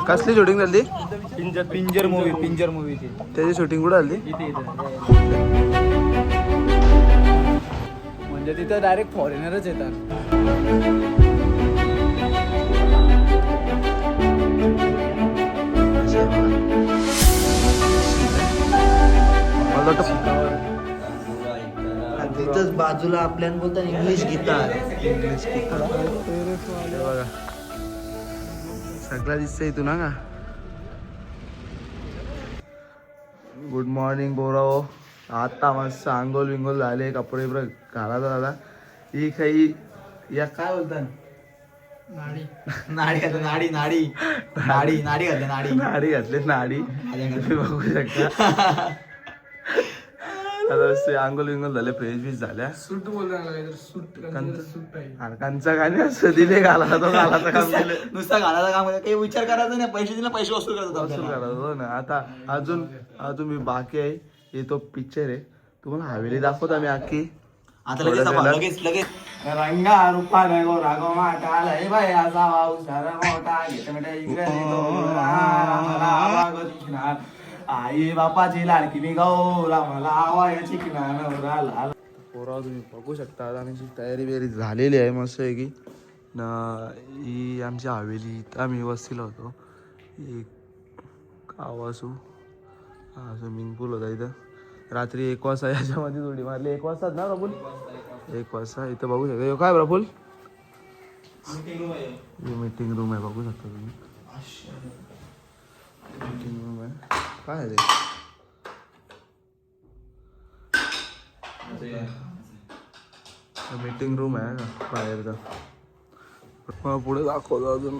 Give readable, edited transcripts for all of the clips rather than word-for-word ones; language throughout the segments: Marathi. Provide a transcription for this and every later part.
कसली शूटिंग झाली? पिंजर मूवीची. त्याची शूटिंग कुठे झाली? म्हणजे तिथं डायरेक्ट फॉरेनरच येतात. तिथंच बाजूला आपल्याला बोलतात इंग्लिश गिटार. बघा सगळा दिसतंय इथून ना का. गुड मॉर्निंग बोराओ. आता मस्त अंघोल विंगोल झाले, कपडे घालायचा झाला. ही काही या काय बोलतात नाडी घातले नाडी बघू शकता. आता अंघोल विंगोल झाले, फ्रेश बीश झाल्या. सूट कंचा गाणी असं दिले घालायला तो घालायचं काम केलं. नुसता घालायचं काम काही विचार करायचा नाही, पैसे दिले पैसे वसूल वसूल करायचं ना. आता अजून मी बाकी आहे. हे तो पिक्चर आहे, तुम्हाला हवेली दाखवतो आम्ही अख्खी. आता लगेच रंगा रूपा गो रागो माटा लय बाय असा वाऊसार मोठा घेत मिठा इंग्रजी तो आई बापाची लाडकी मी गौरा मला आवायची नवरा. पोरा तुम्ही बघू शकता आता आमची तयारी बियारी झालेली आहे मस्त आहे की ना. ही आमची हवेली, इथं आम्ही वस्तीला होतो. एक आवासू स्विमिंग पूल होता इथं. रात्री 1 वाजता याच्यामध्ये उडी मारली. 1 वाजताच ना प्रफुल? 1 वाजता इथं बघू शकता. काय प्रफुल? मीटिंग रूम आहे, बघू शकता तुम्ही. मीटिंग रूम आहे. काय आहे ते? मीटिंग रूम आहे का बाहेरचा? मग पुढे दाखवतो अजून.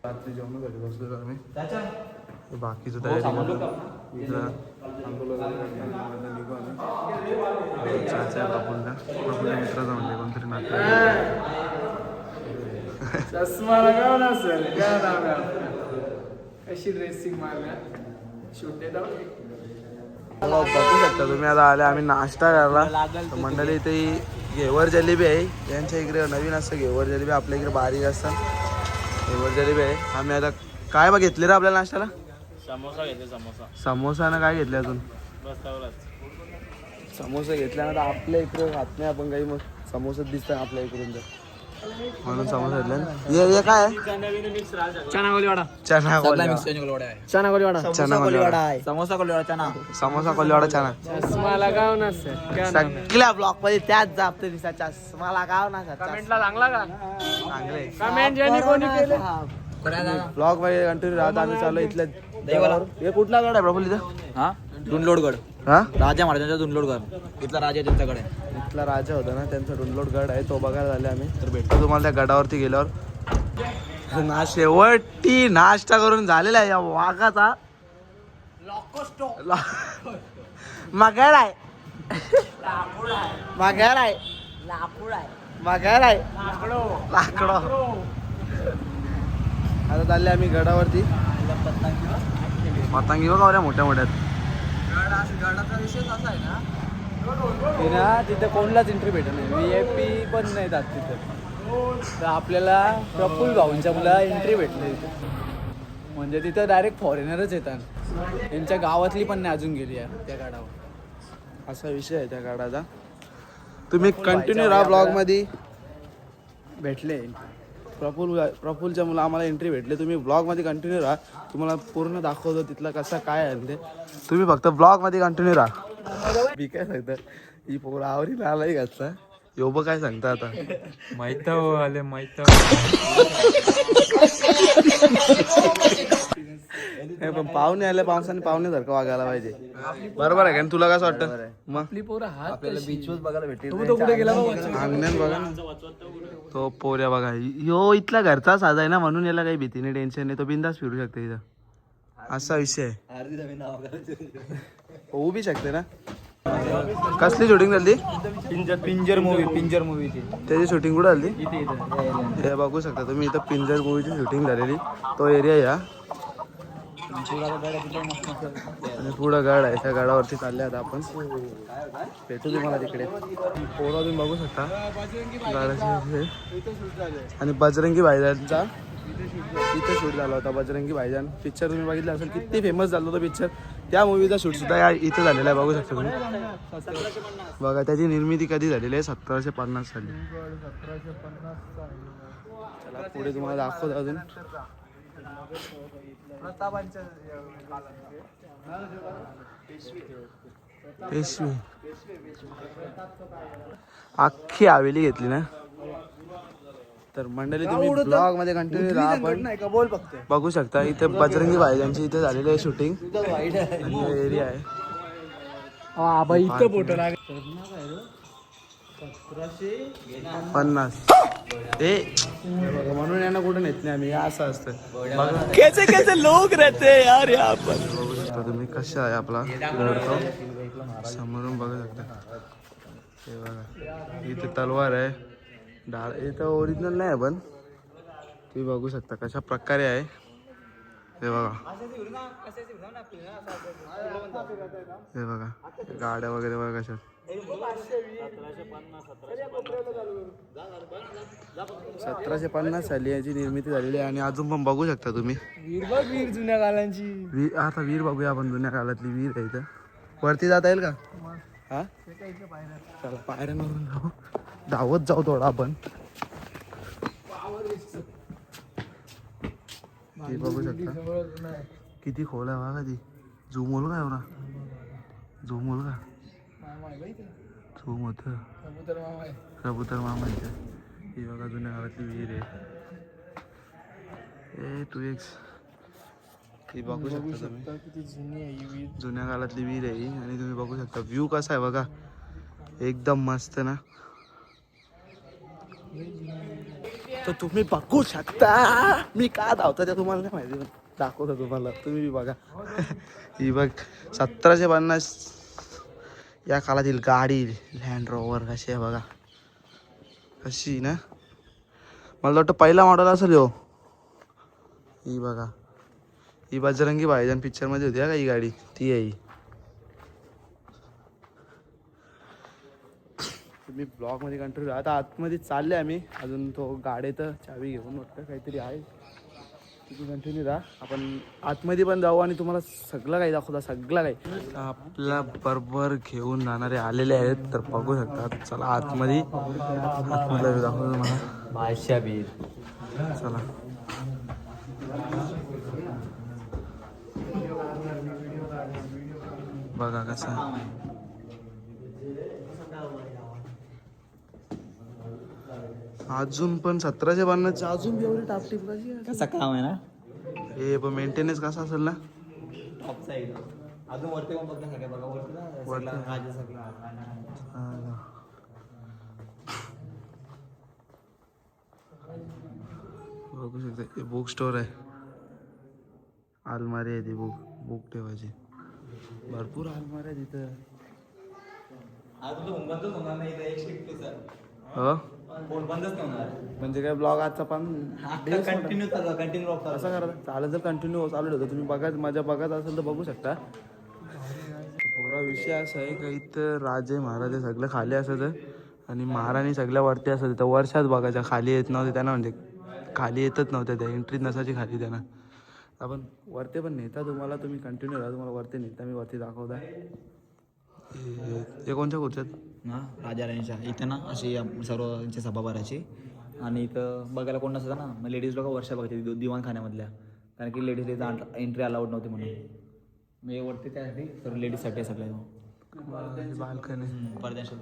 रात्री जेवणासाठी बसलो आम्ही. बाकीचं तयारी करून इकडं अंघोळ वगैरे निघू आम्ही. चाचा प्रफुल्ला मित्राचा म्हणजे कोणतरी नातं. चष्मा लगाव ना सर, काय नाव आहे आपलं? अशी ड्रेसिंग मारल्या शूट बघू शकता तुम्ही. आता आले आम्ही नाश्ता करायला. मंडळी इथे घेवर जलेबी आहे. यांच्या इकडे नवीन असतं घेवर जलेबी, आपल्या इकडे बारीक असतं घेवर जलेबी आहे. आम्ही आता काय बघ घेतले रे आपल्याला नाश्त्याला? समोसा घेतले. समोसा ना काय घेतले अजून? समोसा घेतल्यानंतर आपल्या इकडे खात नाही आपण काही, मग समोसाच दिसत आपल्या इकडून तर म्हणून समोसा घेतला. हे काय आहे? चना कोलीवाडा. चना कोलीवाडा. समोसा कोलीवाडा चना. समोसा कोलीवाडा चना. चष्मा लगाव ना सर. सगळ्या ब्लॉक मध्ये त्याच जापते दिसा चष्मा लागाव ना सर. कमेंटला चांगला का? चांगले कमेंट ज्यांनी कोणी केले ब्लॉग मध्ये कंटिन्यू राहत आम्ही चालू इथल्या. हे कुठला गड आहे प्रफुल इथं? हा दुनलोडगड. हा राजा महाराजांचा दुनलोडगड. इथला राजा त्यांच्याकडे. इथला राजा होता ना, त्यांचा डुनलोड गड आहे, तो बघायला झाले आम्ही. तर भेटतो तुम्हाला त्या गडावरती गेल्यावर. शेवटी नाश्ता करून झालेला आहे या वाघाचा. मगर आहे मगर आहे मगर आहे लाकडो. आता चालले आम्ही गडावरती. पतंगी बघा मोठ्या मोठ्यात. गडाचा विषय असा आहे ना, तिथं कोणलाच एंट्री भेटत नाही. VIP पण नाही जात तिथं. तर आपल्याला प्रफुल्ल भाऊंच्या मुला एंट्री भेटली तिथं. म्हणजे तिथं डायरेक्ट फॉरेनरच येतात. त्यांच्या गावातली पण नाही अजून गेली आहे त्या गडावर. असा विषय आहे त्या गडाचा. तुम्ही कंटिन्यू राहा ब्लॉग मध्ये. भेटले प्रफुल्लच्या मुलं आम्हाला एंट्री भेटले. तुम्ही ब्लॉग मध्ये कंटिन्यू राहा, तुम्हाला पूर्ण दाखवतो तिथलं कसं काय आहे ते. तुम्ही फक्त ब्लॉग मध्ये कंटिन्यू राहा. मी काय सांगतो, ही पोरं आवरी नालाही घातला. योब काय सांगता आता माहित आले माहित नाही, पण पाहुणे आले पावसाने पाहुण्यासारखं वागायला पाहिजे. बरोबर आहे का आणि तुला कसं वाटतं मग आपली पोरं हात आपल्याला बीचवर बघायला भेटेल. तो कुठे गेला बाबा? अंगण्यात बघा ना. तो पोऱ्या बघा यो इथला घरचा साजा आहे ना म्हणून याला काही भीती नाही टेन्शन नाही तो बिंदास फिरू शकते इथं असा विषय आहे. अर्धी जमीन नाव होऊ बी शकते ना. कसली शूटिंग झाली पिंजर मूवीची त्याची शूटिंग कुठं झाली इथे इथे हे बघू शकता तुम्ही इथं पिंजर मूवीची शूटिंग झालेली तो एरिया या आणि पुढं गाड आहे त्या गाडावरती चालले आता आपण भेटू तुम्हाला तिकडे पोरं तुम्ही बघू शकता गाडाचे आणि बजरंगी भाईजानचा इथे शूट झाला होता. बजरंगी भाईजान पिक्चर तुम्ही बघितलं असेल किती फेमस झाला होता पिक्चर त्या मूवीचा शूट सुद्धा या इथे झालेला आहे बघू शकता तुम्ही. बघा त्याची निर्मिती कधी झालेली आहे 1750 साली. चला पुढे तुम्हाला दाखवतो अजून पेशवी अख्खी हवेली घेतली ना. तर मंडळी तुम्ही ब्लॉग मध्ये कंटिन्यू राहा. आपण बघू शकता इथे बजरंगी भाईजानची इथे झालेली आहे शूटिंग आणि एरिया आहे. इथं फोटो लागेल 50 बघा म्हणून यांना कुठं नेत नाही आम्ही असं असतं. कैसे कैसे लोक रहते यार यहाँ पर. बघू शकता तुम्ही कशा आहे आपला लढतो समोरून बघू शकता. हे बघा इथे तलवार आहे डाळ इथं ओरिजिनल नाही आहे पण तुम्ही बघू शकता कशा प्रकारे आहे. हे बघा हे बघा गाड्या वगैरे बघा कशा 1750 साली याची निर्मिती झालेली आहे आणि अजून पण बघू शकता तुम्ही वीर जुन्या कालांची आता वीर बघूया आपण जुन्या काळातली वीर आहे इथं. वरती जाता येईल का हा चला पायऱ्यांवरून जाऊ धावत जाऊ थोडा आपण. ती बघू शकता किती खोल आहे बघा ती. झूम होल का एवढा झूम होल का झूम होत कबूतर मामा इथे. ही बघा जुन्या काळातली विहीर आहे ए टू एक्स. ही बघू शकता तुम्ही जुन्या काळातली विहीर आहे आणि तुम्ही बघू शकता व्ह्यू कसा आहे बघा एकदम मस्त ना. तर तुम्ही बघू शकता मी का धावतो ते तुम्हाला नाही माहिती दाखवतो तुम्हाला तुम्ही बी बघा. ही बघ 1750 या काळातील गाडी लँड रोवर कशी आहे बघा कशी ना. मला वाटतं पहिला मॉडेल असेल हो. ही बघा ही बजरंगी भाईजान पिक्चर मध्ये होती का ही गाडी ती आहे. तुम्ही ब्लॉग मध्ये कंटिन्यू आता आतमध्ये चालले आम्ही अजून तो गाडीत चावी घेऊन वाटतं काहीतरी आहे. तुम्ही कंटिन्यू राहा आपण आतमध्ये पण जाऊ आणि तुम्हाला सगळं काही दाखवता सगळं काही. आपल्या बरोबर घेऊन जाणारे आलेले आहेत तर बघू शकता. चला आतमध्ये दाखवतो तुम्हाला बादशाह वीर. चला बघा कसं अजून पण 1750 अजून एवढी टापटीप कशी आहे? कसा काम आहे ना हे पण मेंटेनन्स कसा असेल ना. टॉप साईड अजून वरती पण बघता सगळ्या बघा वरती ना सगळा राजा सगळा बघू शकता बुक स्टोर आहे. अलमारी आहे ती बुक ठेवायची भरपूर अलमारी आहे तिथं. अजून तो बंदच होणार नाही एक शिफ्ट सर हो फोन बंदच नाही होणार म्हणजे काय ब्लॉग आजचा पण कंटिन्यू चालू कंटिन्यू ब्लॉग असं करा चालेल जर कंटिन्यू चालू होतं तुम्ही बघा माझ्या बघत असेल तर बघू शकता. थोडा विषय असा आहे का इथं राजे महाराजे सगळं खाली असतं आणि महाराणी सगळ्या वरती असत तर वर्षात बघायच्या खाली येत नव्हते त्यांना म्हणजे खाली येतच नव्हत्या त्या एंट्रीत नसायची खाली त्यांना. आपण वरती पण नेता तुम्हाला तुम्ही कंटिन्यू राहा तुम्हाला वरती नेता मी वरती दाखवता. हे कोणत्या खुर्च्यात ना राजा राणीच्या इथं ना अशी सर्व यांची सभा भरायची आणि इथं बघायला कोण नसतं ना मग लेडीज लोक वर्षा बघते दिवाणखान्यामधल्या कारण की लेडीज इथं एंट्री अलाउड नव्हती म्हणून मी वरती त्यासाठी सर्व लेडीजसाठी सगळ्या बाल्कनी परदेशात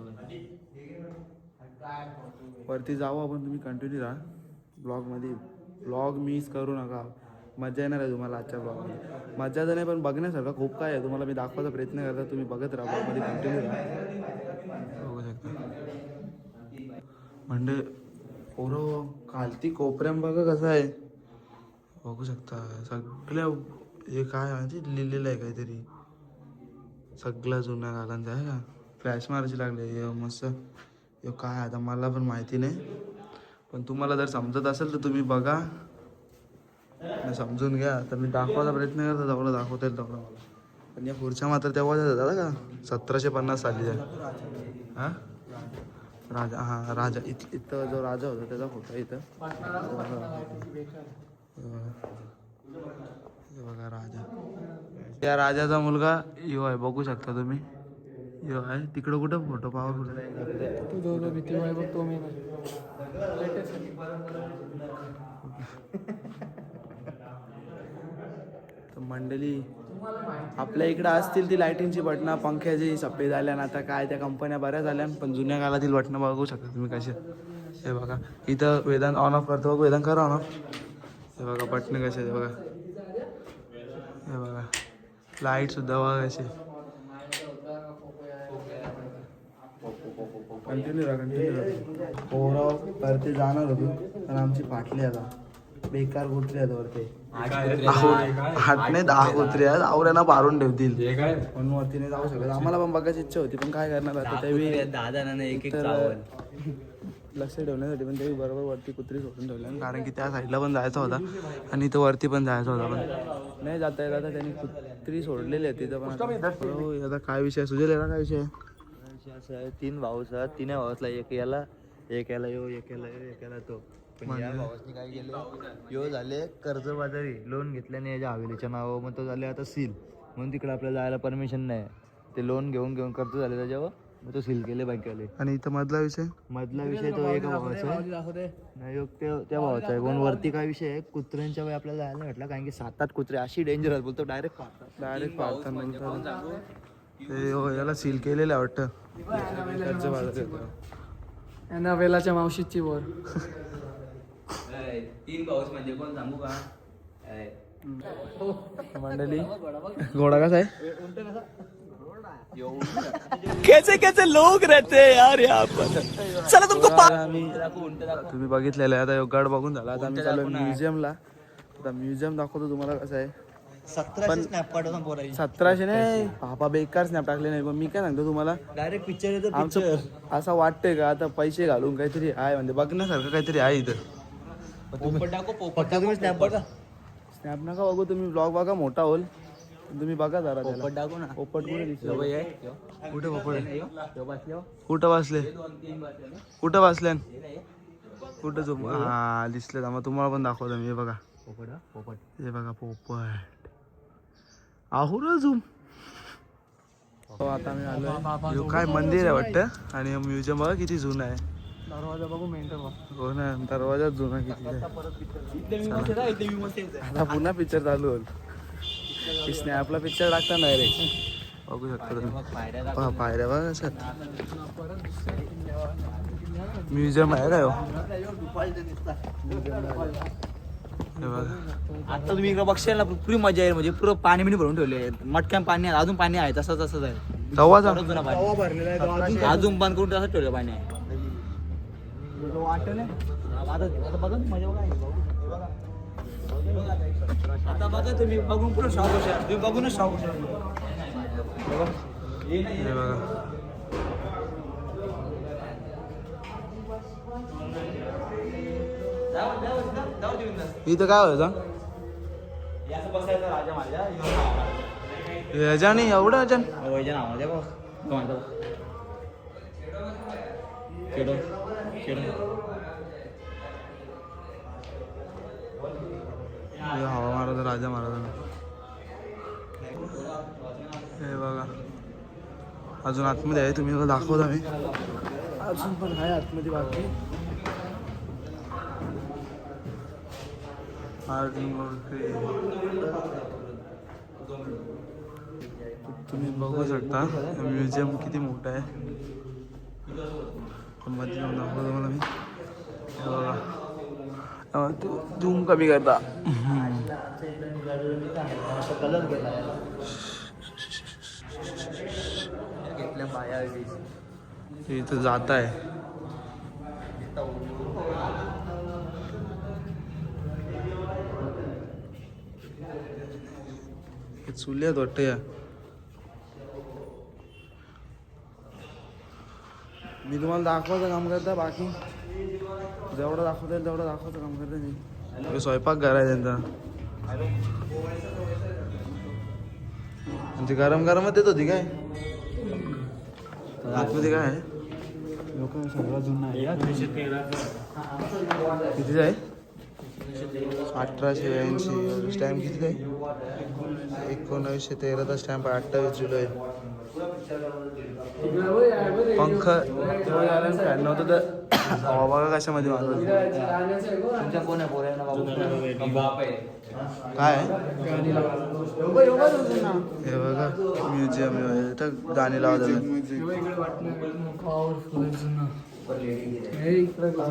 वरती जाऊ आपण, तुम्ही कंटिन्यू राहा ब्लॉगमध्ये. ब्लॉग मिस करू नका, मजा येणार आहे तुम्हाला आजच्या ब्लॉगमध्ये. मजा तर नाही पण बघण्यासारखं खूप काय आहे, तुम्हाला मी दाखवायचा प्रयत्न करता. तुम्ही बघत राहा ब्लॉगमध्ये कंटिन्यू राहा. बघू शकता म्हणजे पोरं खालती कोपऱ्यात बघा कसं आहे, बघू शकता सगळ्या. हे काय माहिती लिहिलेलं आहे काहीतरी, सगळ्या जुन्या कालांचं आहे का. फ्लॅश मारायची लागले हे मस्त. हे काय आता मला पण माहिती नाही, पण तुम्हाला जर समजत असेल तर तुम्ही बघा, समजून घ्या. तर मी दाखवायचा प्रयत्न करतो, तेवढं दाखवता येईल तेवढं मला. पण या खुर्च्या मात्र तेव्हा जातात का 1750 साली आहे. हां राजा, हां राजा. इथं जो राजा होता त्याचा फोटो आहे इथं. हे बघा राजा, त्या राजाचा मुलगा यो आहे, बघू शकता तुम्ही. यो आहे तिकडं. कुठं फोटो पॉवरफुल तर मंडळी आपल्या इकडं असतील ती लाईटिंगची बटणं, पंख्याची सफेद झाल्या. आता काय त्या कंपन्या बऱ्या झाल्या, पण जुन्या काळातील बटणं बघू शकता तुम्ही कसे. हे बघा इथं वेदांत ऑन ऑफ करतो, वेदांत करा ऑन ऑफ. हे बघा बटणं कसे बघा. हे बघा लाईट सुद्धा बघा कसे. कंटिन्यू राहा, कंटिन्यू राहा. पोराव वरती जाणार होतो पण आमची फाटली आता. बेकार कुत्री आहेत वरती. 8 नाही 10 कुत्री आहेत, आवऱ्यांना मारून ठेवतील म्हणून वरती नाही जाऊ शकत. आम्हाला पण बघायची इच्छा होती पण काय करणार आता. त्यावेळी लक्ष ठेवण्यासाठी पण त्यावेळी बरोबर वरती कुत्री सोडून ठेवल्या, कारण की त्या साईडला पण जायचा होता आणि इथं वरती पण जायचं होता, पण नाही जाता येत. आता त्यांनी कुत्री सोडलेली आहे तिथं पण. हो आता काय विषय सुचलेला, काय विषय असं आहे, 3 भाऊस आहेत. 3 भावासला एक याला यो, एक याला तो. पण या भावासनी काय केलं, यो झाले कर्जबाजारी, लोन घेतल्याने याच्या हवेलीच्या नावावर. मग तो झाले आता सील, म्हणून तिकडे आपल्याला जायला परमिशन नाही. ते लोन घेऊन कर्ज झाले त्याच्यावर, मग तो सील केले बँकेवाले. आणि इथं मधला विषय तो एका भावाचा आहे, नाही योग त्या भावाचा आहे. पण वरती काय विषय आहे, कुत्र्यांच्या वेळी आपल्याला जायला नाही भेटला, कारण की 7-8 कुत्रे अशी डेंजरस बोलतो, डायरेक्ट पाहताना ते याला सील केलेलं आहे वाटतं. यांना वेलाच्या मावशीची वर 3 भाऊस म्हणजे कोण सांगू का. मंडळी घोडा कसा आहे. कैसे लोग रहते हैं यार यहाँ पर. चला तुमको तुम्ही बघितलेलं आहे. आता गड बघून झाला, आता आम्ही चालू म्युझियमला. आता म्युझियम दाखवतो तुम्हाला कसं आहे. 1700 नाही बाबा, बेकार स्नॅप टाकले नाही. पण मी काय सांगतो तुम्हाला, डायरेक्ट पिक्चर आमचं असं वाटतंय का आता पैसे घालून काहीतरी आहे, म्हणजे बघण्यासारखं काहीतरी आहे इथं. स्नॅप नका बघू तुम्ही, ब्लॉग बघा, मोठा होईल. तुम्ही बघा जरा पोपट दाखव ना. पोपट कुठे दिसलं, कुठे पोपट आहे? कुठं बसले, कुठं बसले, कुठं झोप. हा दिसले. मग तुम्हाला पण दाखवतो मी. हे बघा पोपट, हे बघा पोपट. आहो ना झूम. आता आम्ही आलो, काय मंदिर आहे वाटतं, आणि म्युझियम बघा किती जुनं आहे. दरवाजा बघू मेंटल. हो ना, दरवाजा जुना किती आहे. आता पुन्हा पिक्चर चालू होईल. स्नॅपला पिक्चर टाकता नाही रे, बघू शकता तुम्ही. पायऱ्या बघा कसं. म्युझियम आहे काय हो. आता तुम्ही इकडे बघशाल ना, पुरी मजा येईल. म्हणजे पुरं पाणी बिणी भरून ठेवले, मटक्यान पाणी आहे, अजून पाणी आहे, तसंच आहे. तवाचा जुना पाणी अजून बंद करून तसंच ठेवलं पाणी आहे. आता बघा मजा बघा. आता बघा तुम्ही, बघून पुढे शॉक होशाल. तुम्ही बघूनच शॉक होशाल. हे बघा इथं काय व्हायचं. याच्या नाही एवढं याच्या हवा महाराज, राजा महाराजांना. हे बघा अजून आतमध्ये आहे, तुम्ही दाखवता मी. अजून पण आहे आतमध्ये बाकी. तुम्ही बघू शकता म्युझियम किती मोठं आहे. पण मध्ये जाऊन दाखवतो तुम्हाला मी. हे बघा झूम कमी करता. कलर केला घेतल्या बाया इथं जात आहे. चुल्यात वाटतं या. मी तुम्हाला दाखवायचं काम करता, बाकी जेवढं दाखवता येईल तेवढं दाखवायचं काम करता मी. स्वयंपाक करायचा त्यांचा म्हणजे गरम गरमच देत होती काय आतमध्ये काय आहे. लोक सगळं जुना आहे. किती आहे 1880. स्टॅम्प किती आहे 1913चा स्टॅम्प आहे. 28 जुलै. पंख फॅन नव्हतं तर हवा बघा कशामध्ये मारलं. तुमच्या कोण आहे पोऱ्यांना बाबू काय हे बघा म्युझियम तर गाणी लावतात.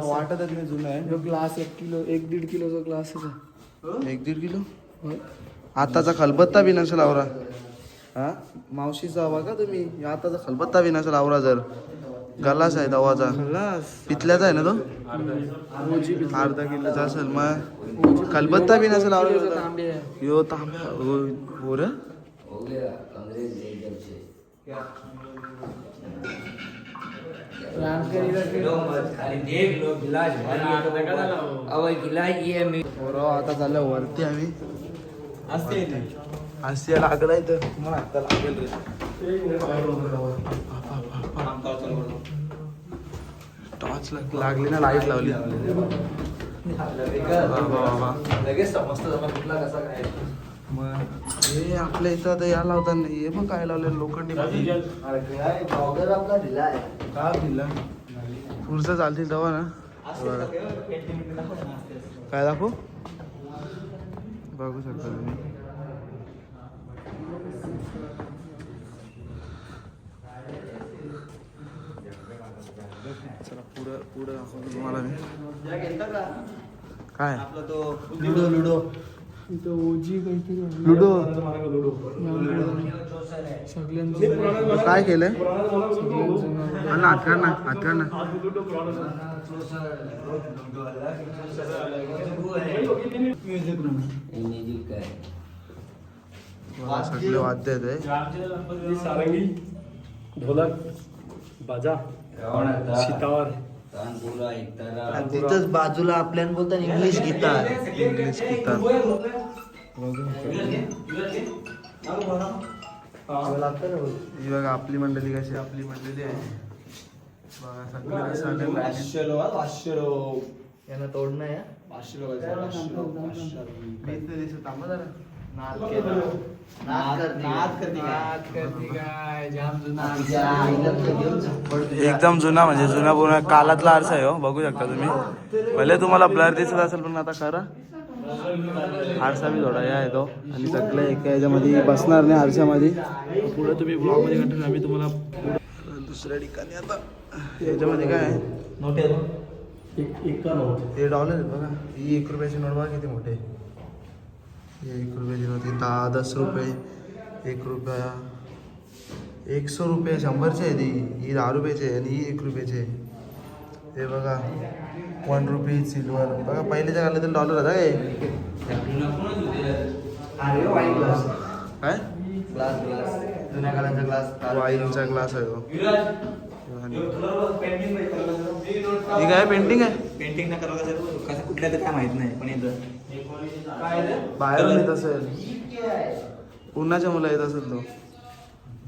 वाटत आहे तुम्ही जुनं आहे. ग्लास 1-1.5 किलोचा ग्लास आहे. 1-1.5 किलो. आताचा खलबत्ता बी नसेल आवरा. हा मावशीचा बघा तुम्ही. आताचा खलबत्ता बी नसेल आवरा. जर गलास आहे तवाचा पितल्याचा आहे ना तो. अर्धा किलोचा असेल. मग खलबत्ता बी नसेल आवरा. यो तांब्या हो रे. आता चाललं वरती आम्ही. हास्य लागलाय तर मग आता लागेल रे. टॉर्च लागली ना, लाईट लावली. लगेच समजतं कुठला कसा काय. मग हे आपल्या इथं आता या लावतात नाही. हे पण काय लावलं लोखंडी आपला ढिला आहे का दिला पुढचं चालतील तेव्हा ना. काय दाखवू बघू शकता तुम्ही. चला पुढं पुढं दाखवतो तुम्हाला मी. काय आपला तो लुडो लुडो सगळ्यांचं काय केलंय हातकाड ना हातकाड ना. सगळे वाद्य आहेत. सारंगी, ढोलक, बाजा, सितार. तिथंच बाजूला आपल्याला बोलतात इंग्लिश गिटार. English guitar. ही बघा आपली मंडळी कशी. आपली मंडळी आहे बघा सगळे. यांना तोडणं आहे. दिसत थांबा जरा. एकदम जुना म्हणजे जुना पूर्ण कालातला आरसा आहे हो. बघू शकता तुम्ही. भले तुम्हाला ब्लर दिसत असेल पण आता खरा आरसा बी थोडा आहे तो. आणि सगळे एका याच्यामध्ये बसणार नाही आरशामध्ये. पुढे तुम्ही ब्लॉगमध्ये कंटिन्यू. आम्ही तुम्हाला दुसऱ्या ठिकाणी आता याच्यामध्ये काय आहे हे डॉलर आहेत बघा. ही 1 रुपयाची नोट बघा किती मोठे. हे 1 रुपयाची नोट. 10 रुपये 1 रुपया 100 रुपये 100ची आहे ती. ही 10 रुपयाची आहे आणि ही 1 रुपयाची आहे. हे बघा 1 रुपी सिल्वर. बघा पहिल्याच्या काळातील डॉलर होता काय काय जुन्या काळाचा ग्लास. वाईनचा ग्लास आहे तो. ही काय पेंटिंग आहे. पेंटिंग न करावं कसं कुठल्या तर काय माहित नाही पण इथं बाहेरून येत असेल. पुण्याच्या मुलं येत असेल तो.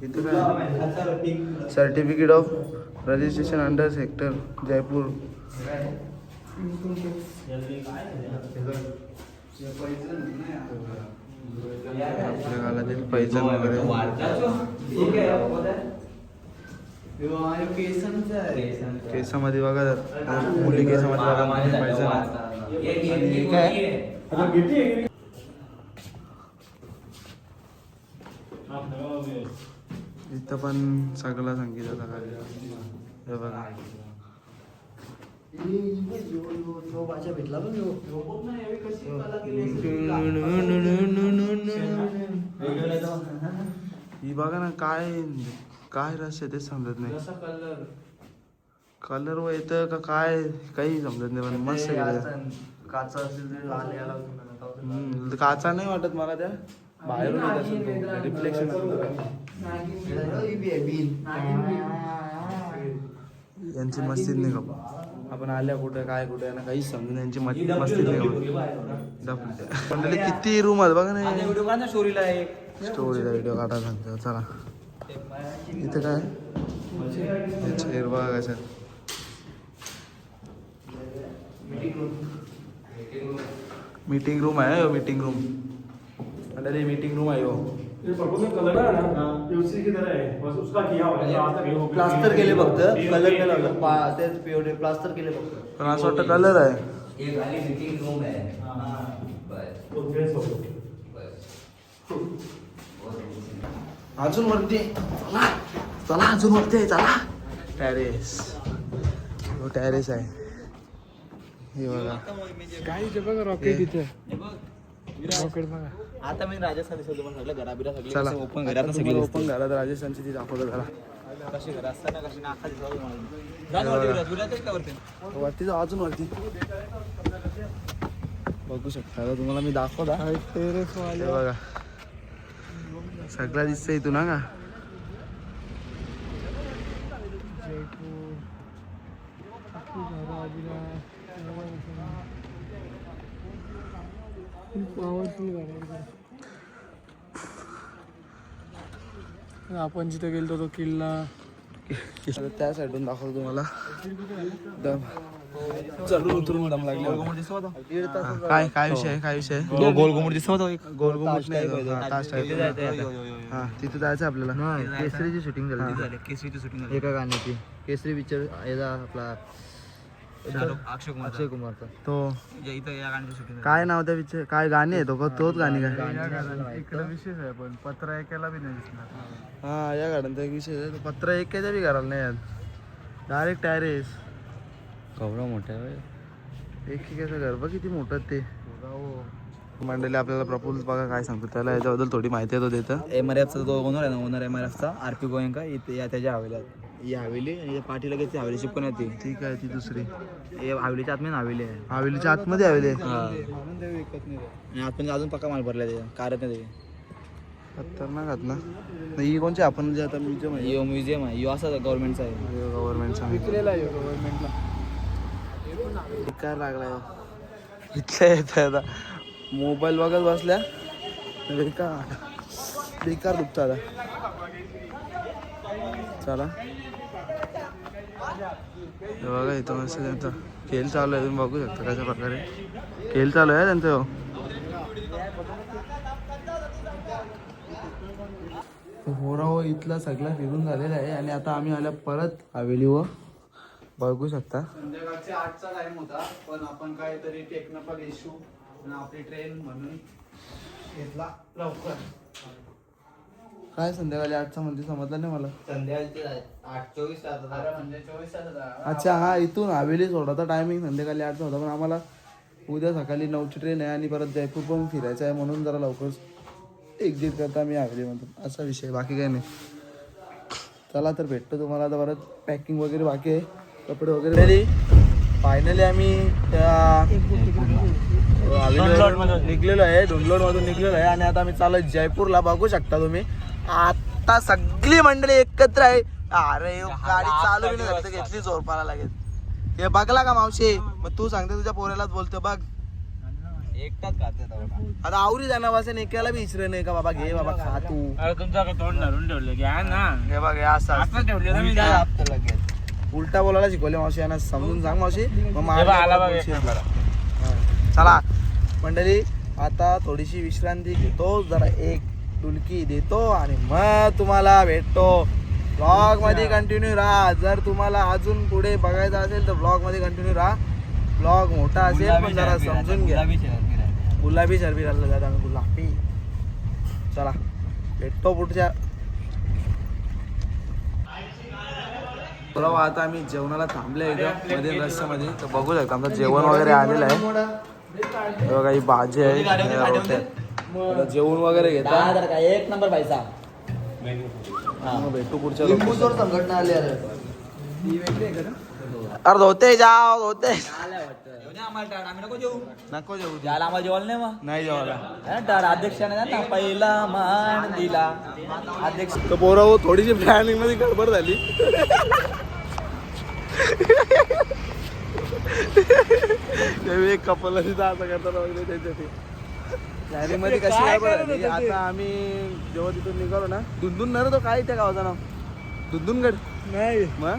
इथं काय certificate of registration under sector Jaipur. आपल्या काळातील पैजण वगैरे. केसामध्ये बघा मुली केसामध्ये बघा पैजण. काय इथं पण सगळं संगीताचा कार्यक्रम. हे बघा ही बघा ना काय काय रस आहे तेच समजत नाही. कलर व येतं का काय काही समजत नाही पण मस्त काचा असेल तर लाल यायला काचा नाही वाटत मला त्या बाहेरून येत असेल रिफ्लेक्शन. यांची मस्तीच नाही का आपण आल्या कुठं काय कुठं ना काहीच समजून यांची मस्तीच नाही का मंडळी किती रूम आहेत बघा ना. व्हिडिओ काढ ना स्टोरीला आहे. स्टोरीला व्हिडिओ काढा सांगतो चला. इथं काय चेअर बघा कशा मीटिंग रूम आहे मीटिंग रूम मंडळी मीटिंग रूम आहे हो. प्लास्टर केले फक्त कलर नाही लागला तेच पीओडी प्लास्टर केले फक्त पण असं वाटतं कलर आहे. एक खाली मीटिंग रूम आहे. अजून वरती चला चला अजून वरती आहे चला. टॅरेस टॅरेस आहे हे बघा. काय बघा रॉकेट इथे रॉकेट बघा. आता मी राजस्थान सगळं घराबिरा चला सगळे ओपन घरात सगळी ओपन घरात राजस्थानची ती दाखवतो जरा. कशी घर असताना कशी ना अख्खा दिवस वरती जाऊ अजून वरती बघू शकता आता तुम्हाला मी दाखवता. हे बघा सगळा दिसतंय इथून ना का. आपण जिथे गेलो तो किल्ला त्या साईडून दाखवतो तुम्हाला. दम चढून उतरून दम लागले. काय काय विषय आहे काय विषय आहे. गोलघुमट दिसत होता एक गोलगोमट नाही तास टाईप. हा तिथे जायचं आपल्याला. केसरीची शूटिंग झाली केसरीची शूटिंग झाली एका गाण्याची. केसरी पिक्चर याचा आपला अक्षय कुमारचा तो इथं या गाण्याची शूटिंग काय नाव त्या पिक्चर काय गाणे आहे तो का तोच गाणी काय. इकडे विशेष आहे पण पत्र ऐकायला बी नाही दिसणार. हा या गाड्यांचा एक विषय आहे. तो पत्र एक बी करायला नाही यात डायरेक्ट टॅरेस. कवडा मोठा आहे एकेकाचं घर बघ किती मोठं ते. मंडळी आपल्याला प्रपोज बघा काय सांगतो त्याला याच्याबद्दल थोडी माहिती आहे तो देतं. एमआरएफचा जो ओनर आहे ना ओनर एमआरएफचा आरपी गोयंका इथे या त्याच्या हवेली ही हवेली आणि पाठी लगेच ती हवेली शिकून येते. ठीक आहे ती दुसरी हे हवेलीच्या आतमध्ये हवेली आहे हवेलीच्या आतमध्ये हवेली आहे. म्हणून ते विकत नाही. आणि आतमध्ये अजून पक्का माल भरला त्याच्या कारच नाही खतरनाक आहात ना. नाही ही कोणची आपण जे आता म्युझियम आहे यो म्युझियम आहे यो असा गव्हर्नमेंटचा आहे गव्हर्नमेंटचा विकलेला आहे गव्हर्नमेंटला. काय लागलाय इथल्या येत आता मोबाईल बघत बसल्या बेकार बेकार दुखतं आता. चला हे बघा इथं मस्त त्यांचा खेळ चालू आहे. तुम्ही बघू शकता कशा प्रकारे खेळ चालू आहे त्यांचा. हो राव इथला सगळा फिरून झालेला आहे आणि आता आम्ही आल्या परत हवेलीवर बघू शकता. संध्याकाळचे 8चा टाइम होता पण आपण काहीतरी टेक्निकल इश्यू आपली ट्रेन म्हणून घेतला लवकर. काय संध्याकाळी 8चा म्हणजे समजलं नाही मला. संध्याकाळचे 8:24 म्हणजे 24 तास. अच्छा हा इथून हवेली सोडायचा टायमिंग संध्याकाळी 8चा होता पण आम्हाला उद्या सकाळी 9ची ट्रेन आहे आणि परत जयपूर पण फिरायचं आहे म्हणून जरा लवकर एक्झिट करता मी हवेली म्हणतो असा विषय बाकी काही नाही. चला तर भेटतो तुम्हाला आता परत. पॅकिंग वगैरे बाकी आहे कपडे वगैरे. फायनली आम्ही त्या निघलेलो आहे डोंगलोडमधून निघलेलो आहे आणि आता आम्ही चालू जयपूरला. बघू शकता तुम्ही आता सगळी मंडळी एकत्र आहे. अरे गाडी चालू बी नाही झाली घेतली जोरपाला लागेल. हे बघला का मावशी मग तू सांगते तुझ्या पोऱ्यालाच बोलतो बघ एकटाच खाते आता आवरी जाणार वासे एकाला बी इचरे नाही का बाबा घे बाबा खा तू. तुमचा तोंड धरून ठेवले घ्या ना हे बघ हे असं ठेवले लगेच उलटा बोलायला शिकवले मावशी यांना समजून सांग मावशी मग मार. चला मंडळी आता थोडीशी विश्रांती घेतो जरा एक डुलकी देतो आणि मग तुम्हाला भेटतो. ब्लॉग मध्ये कंटिन्यू राहा. जर तुम्हाला अजून पुढे बघायचं असेल तर ब्लॉग मध्ये कंटिन्यू राहा. ब्लॉग मोठा असेल पण जरा समजून घ्या. गुलाबी शरबी राहिलं जात आम्ही गुलाबी. चला भेटतो पुढच्या बरोबर आता आम्ही जेवणाला थांबले इथं मध्ये रस्त्यामध्ये तर बघू शकता आमचं जेवण वगैरे आलेलं आहे. बघा ही भाजी आहे रोट्या. आता जेवण वगैरे घेता एक नंबर पैसा मग भेटू पुढच्या लिंबू लोकेशन. जोड संघटना आली अरे अरे धोते जाओ धोते नको जेवू नको जेवू त्याला आम्हाला जेवायला नाही मग नाही जेवायला. अध्यक्षाने ना पहिला मान दिला अध्यक्ष तर पोरं थोडीशी प्लॅनिंग मध्ये गडबड झाली. एक कपल असं करतात वगैरे त्याच्यासाठी प्लॅनिंग मध्ये कशी गडबड झाली. आता आम्ही जेव्हा तिथून निघालो ना दुंदून ना रे तो काय त्या गावाचं नाव दुंदूनगड नाही मग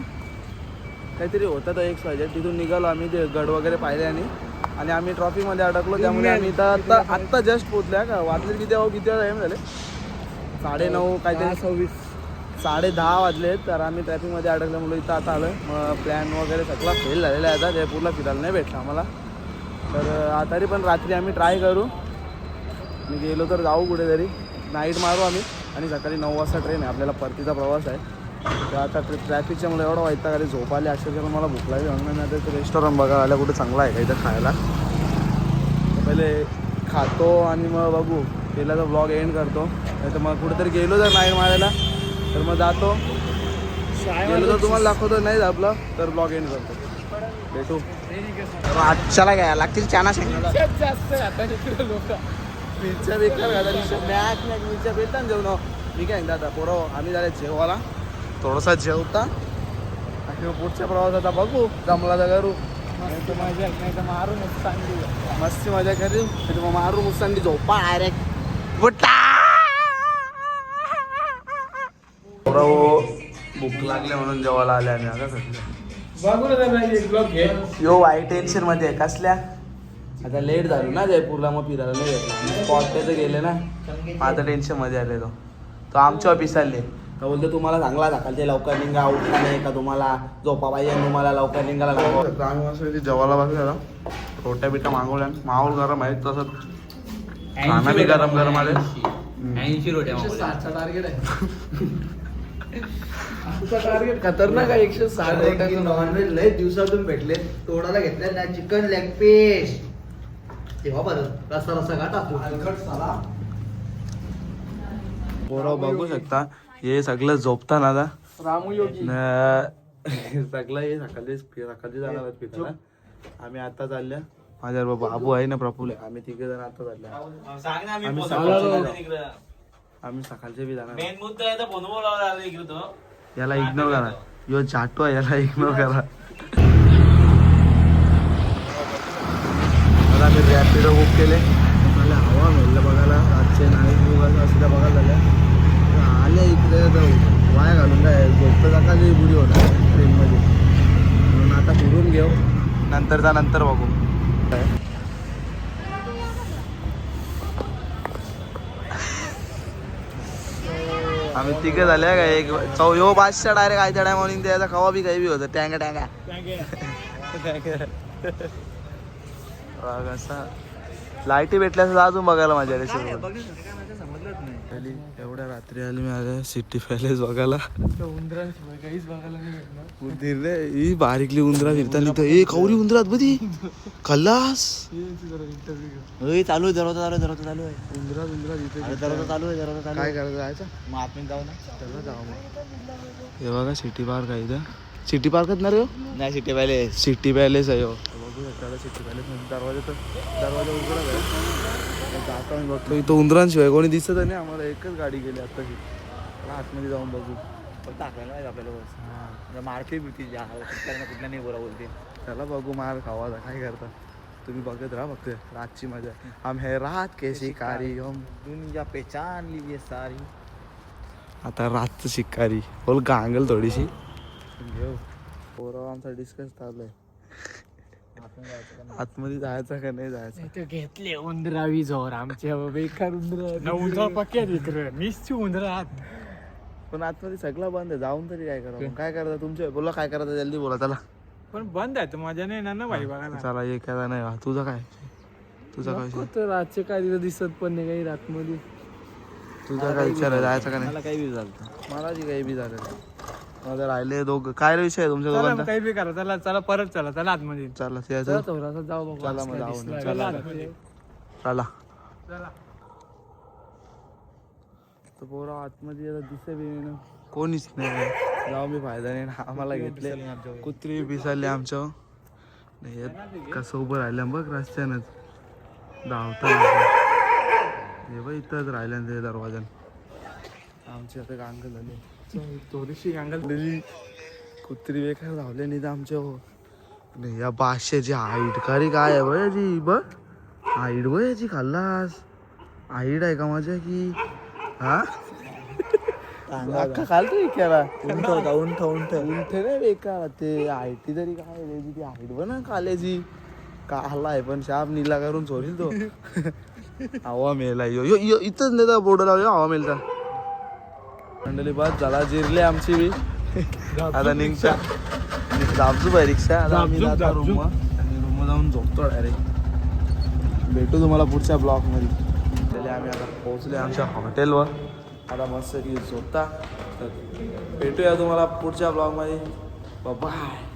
काहीतरी होता तो एक सजेट तिथून निघालो आम्ही ते गड वगैरे पाहिले आणि आम्ही ट्रॉफिकमध्ये अडकलो. त्यामुळे आम्ही तर आत्ता जस्ट पोचल्या का वाजले किती टाईम झाले 9:30 काहीतरी 10:30 वाजले. तर आम्ही ट्रॅफिकमध्ये अडकल्यामुळे इथं आता आलो. मग प्लॅन वगैरे सगळा फेल झालेला आहे. आता जयपूरला फिरायला नाही भेटला आम्हाला. तर तरी पण रात्री आम्ही ट्राय करू. मी गेलो तर जाऊ कुठेतरी नाईट मारू आम्ही आणि सकाळी 9 वाजता ट्रेन आहे आपल्याला परतीचा प्रवास आहे. तर आता ट्रॅफिकच्या मला एवढं व्हायचं खाली झोप आली अक्षरशः मला भूक लागली म्हणून मी आता रेस्टॉरंट बघा आल्या कुठे चांगला आहे का इथं खायला. पहिले खातो आणि मग बघू केला तर ब्लॉग एंड करतो. नाही तर मग कुठेतरी गेलो जर नाईट मारायला तर मग जातो. गेलो तर तुम्हाला दाखवतो नाही आपलं तर ब्लॉग एंड करतो. भेटू आजच्याला घ्या लागतील चाना शेंगा जास्त लोक मिरच्या बेकार घाला मिरच्या भेटतात जेवण. मी काय दादा पोरं आम्ही झाले जेवायला थोडासा जेवता आणि पुढच्या प्रवासात बघू जमला तर करू मजा नाही तर मारू मुस्तांडी मस्ती मजा करू आणि मग मारू मुस्तांडी झोपा डायरेक्ट बुट्टा. भूक लागले म्हणून जेवायला आले आम्ही आता सध्या बघू ना एक ब्लॉग घे. यो वाई टेन्शन मध्ये आहे कसल्या आता लेट झालो ना जयपूरला मग फिरायला नाही भेटला स्पॉट त्याचं गेले ना आता टेन्शन मध्ये आले तो आमच्या ऑफिस आले का बोलतो तुम्हाला चांगला दाखलते लवकर निघा उठला नाही का तुम्हाला झोपा पाहिजे तुम्हाला लवकर निघाला आम्ही मस्त जेवायला बसलेला रोट्या बिट्या मागवल्या माहोल गरम आहे तसंच खाना बी गरम गरम आले 80 रोट्या 160चा टार्गेट आहे. तुझा टार्गेट खतरनाक आहे 160 नॉनव्हेज लय दिवसातून भेटले तोडायला घेतले ना चिकन लेग पीस तेव्हा बरं रस्ता का टाकतो. पोरं बघू शकता हे सगळं झोपता ना आता रामू योगी सगळं हे सकाळी जाणार आहेत फिरायला. आम्ही आता चालल्या माझ्या बाबू आहे ना प्रफुल्ल आम्ही तिघे जण आता चालल्या. सांग ना आम्ही आम्ही सकाळचे आम्ही सकाळचे बी जाणार. मेन मुद्दा आहे तर फोन बोलावला आला इकडे तो याला इग्नोर करा यो चाटो आहे याला इग्नोर करा. आता आम्ही रॅपिडो बुक केले मला हवा मिळलं बघायला रातचे नाईट असं त्या बघायला झाल्या आल्या इकडे तर वाया घालून काय झोपतं सकाळची बुडी होणार ट्रेनमध्ये म्हणून आता फिरून घेऊ नंतरचा नंतर बघू काय. आम्ही तिघे झाले का एक यो बादशा डायरेक्ट आयत्या टायमावर त्याचा कवा बी काही बी होतं टँगा कसा लाईटी भेटल्यास अजून बघायला मजा आली. एवढ्या रात्री आली मी आले सिटी पॅलेस बघायला. उंदरांशिवाय काहीच बघायला नाही भेटणार. ही बारीकली उंदरा फिरताना इथं ए कवरी उंदरात बधी खल्लास चालू आहे दरवाजा चालू आहे उंदरात चालू आहे काय करायचं जायचं मग आतमध्ये जाऊ ना त्याला जाऊ मग. हे बघा सिटी पार्क आहे इथं सिटी पार्कच ना रे नाही सिटी पहिले सिटी पॅलेस आहे हो. बघू शकता सिटी पॅलेस दरवाजा उघडा आहे. आता आम्ही बघतो इथं उंदरांशिवाय कोणी दिसत नाही आम्हाला. एकच गाडी गेली आत्ताची. आतमध्ये जाऊन बघू फक्त आपल्याला माहिती आपल्याला बस मारते भीती कुठल्या नाही बोला बोलते त्याला बघू मार खावा काय करता तुम्ही बघत राहा फक्त रातची मजा. हम हे रात के शिकारी हम दुनिया पहचान लीजिए सारी. आता रातचं शिकारी बोल गांगल थोडीशी घेऊ. पोरं आमचा डिस्कस चालू आहे आतमध्ये जायचं का नाही जायचं. घेतले उंदरावी जोर आमच्या बेकार उंदरा पक्या इकडे निश्चित उंदरा पण आतमध्ये सगळं बंद आहे जाऊन तरी काय करा. काय करता तुमचे बोला काय करता जल्दी बोला चला. पण बंद आहे तर मजा नाही ना भाई बघायला. चला एक काय नाही तुझं काय तर रातचे काय तिथं दिसत पण नाही काही रातमध्ये. तुझा काय विचार आहे जायचं का नाही. मला काही बी झालं मला जी काही बी झालं माझं राहिले दोघं. काय रे विषय आहे तुमच्या चला मग दोघांचा? काही बी करा, चला चला परत चला आतमध्ये. चला चला यायचं. थोडासा जाऊ बघू. चला आज मग काय जाऊ दिसलं. ना. चला चला आतमध्ये. चला. चला. तर पोरं आतमध्ये आता दिसे बी नाही ना. कोणीच नाही. जाऊ मी फायदा नाही ना. आम्हाला घेतले कुत्री पिसाले आमच्या. नाही येत. कसं उभं राहिलं बघ रस्त्यानंच धावता. हे बघ इथंच राहिल्या ते दरवाजान. आमची आता गांगल झाली. थोडीशी गांगल. कुत्री बेकार धावले नाही तर आमच्या. नाही या बादशाची हाईट खरी काय आहे बघ याची. बघ हाईट बघ याची. खाल्लास हाईट आहे का माझ्या की हा अख्खा खालतो इकडा. उंठ उंठ नाही बेकार ते हाईटी तरी काय त्याची ती हाईट बघ ना काल्याची. का हल्ला पण शाप नीला करून चोरील तो. हवा मेला यो यो यो इथंच नाही बोर्ड लावला हवा मेलचा. मंडळी बस झाला जिरले आमची बी. आता निघता जापजूप आहे रिक्षा. आता आम्ही जातो रूम आणि रूम जाऊन झोपतो डायरेक्ट. भेटू तुम्हाला पुढच्या ब्लॉकमध्ये. त्याला आम्ही आता पोहोचले आमच्या हॉटेलवर. आता मस्त की झोपता. तर भेटूया तुम्हाला पुढच्या ब्लॉगमध्ये. बाय.